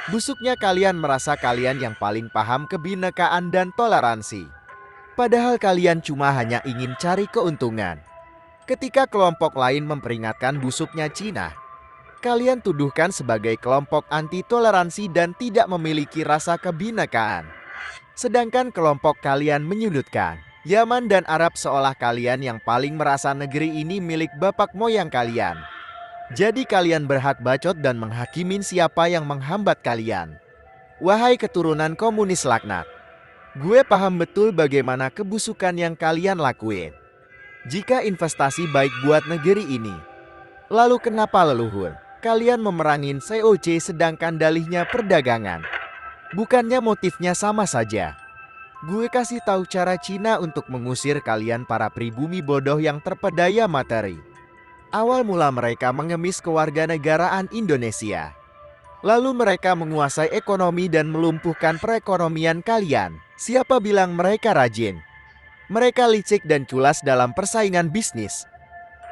Busuknya kalian merasa kalian yang paling paham kebinekaan dan toleransi. Padahal kalian cuma hanya ingin cari keuntungan. Ketika kelompok lain memperingatkan busuknya Cina, kalian tuduhkan sebagai kelompok anti-toleransi dan tidak memiliki rasa kebinekaan. Sedangkan kelompok kalian menyudutkan Yaman dan Arab seolah kalian yang paling merasa negeri ini milik bapak moyang kalian. Jadi kalian berhak bacot dan menghakimin siapa yang menghambat kalian. Wahai keturunan komunis laknat, gue paham betul bagaimana kebusukan yang kalian lakuin. Jika investasi baik buat negeri ini, lalu kenapa leluhur kalian memerangin COC sedangkan dalihnya perdagangan? Bukannya motifnya sama saja? Gue kasih tahu cara Cina untuk mengusir kalian para pribumi bodoh yang terpedaya materi. Awal mula mereka mengemis kewarganegaraan Indonesia. Lalu mereka menguasai ekonomi dan melumpuhkan perekonomian kalian. Siapa bilang mereka rajin? Mereka licik dan culas dalam persaingan bisnis.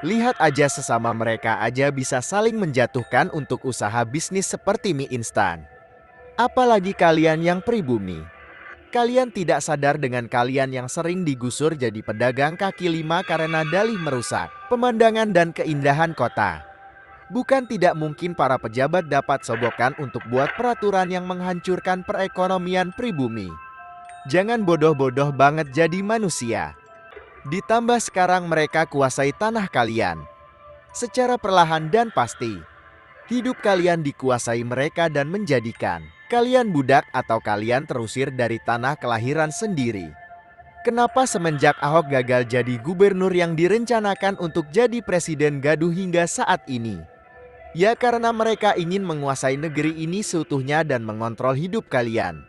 Lihat aja sesama mereka aja bisa saling menjatuhkan untuk usaha bisnis seperti mie instan. Apalagi kalian yang pribumi. Kalian tidak sadar dengan kalian yang sering digusur jadi pedagang kaki lima karena dalih merusak pemandangan dan keindahan kota. Bukan tidak mungkin para pejabat dapat sogokan untuk buat peraturan yang menghancurkan perekonomian pribumi. Jangan bodoh-bodoh banget jadi manusia. Ditambah sekarang mereka kuasai tanah kalian. Secara perlahan dan pasti, hidup kalian dikuasai mereka dan menjadikan kalian budak atau kalian terusir dari tanah kelahiran sendiri. Kenapa semenjak Ahok gagal jadi gubernur yang direncanakan untuk jadi presiden gaduh hingga saat ini? Ya karena mereka ingin menguasai negeri ini seutuhnya dan mengontrol hidup kalian.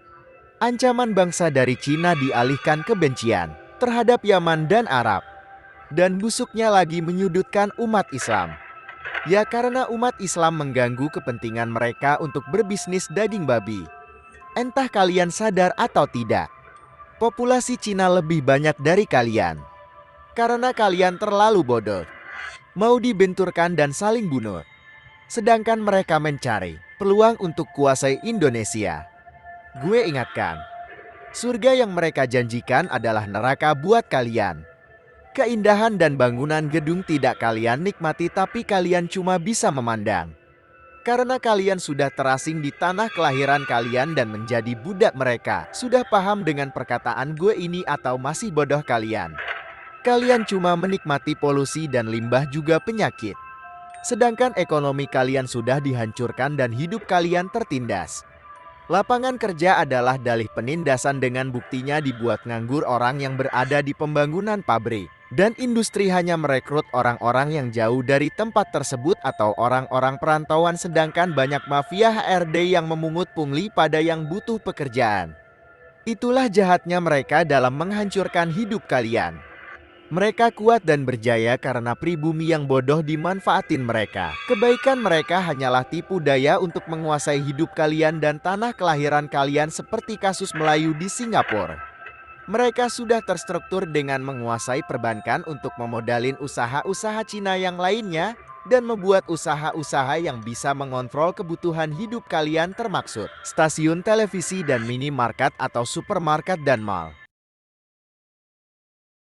Ancaman bangsa dari Cina dialihkan kebencian terhadap Yaman dan Arab. Dan busuknya lagi menyudutkan umat Islam. Ya karena umat Islam mengganggu kepentingan mereka untuk berbisnis daging babi. Entah kalian sadar atau tidak, populasi Cina lebih banyak dari kalian. Karena kalian terlalu bodoh, mau dibenturkan dan saling bunuh. Sedangkan mereka mencari peluang untuk kuasai Indonesia. Gue ingatkan, surga yang mereka janjikan adalah neraka buat kalian. Keindahan dan bangunan gedung tidak kalian nikmati tapi kalian cuma bisa memandang. Karena kalian sudah terasing di tanah kelahiran kalian dan menjadi budak mereka. Sudah paham dengan perkataan gue ini atau masih bodoh kalian? Kalian cuma menikmati polusi dan limbah juga penyakit. Sedangkan ekonomi kalian sudah dihancurkan dan hidup kalian tertindas. Lapangan kerja adalah dalih penindasan dengan buktinya dibuat nganggur orang yang berada di pembangunan pabrik. Dan industri hanya merekrut orang-orang yang jauh dari tempat tersebut atau orang-orang perantauan sedangkan banyak mafia HRD yang memungut pungli pada yang butuh pekerjaan. Itulah jahatnya mereka dalam menghancurkan hidup kalian. Mereka kuat dan berjaya karena pribumi yang bodoh dimanfaatin mereka. Kebaikan mereka hanyalah tipu daya untuk menguasai hidup kalian dan tanah kelahiran kalian seperti kasus Melayu di Singapura. Mereka sudah terstruktur dengan menguasai perbankan untuk memodalin usaha-usaha Cina yang lainnya dan membuat usaha-usaha yang bisa mengontrol kebutuhan hidup kalian termaksud stasiun televisi dan minimarket atau supermarket dan mall.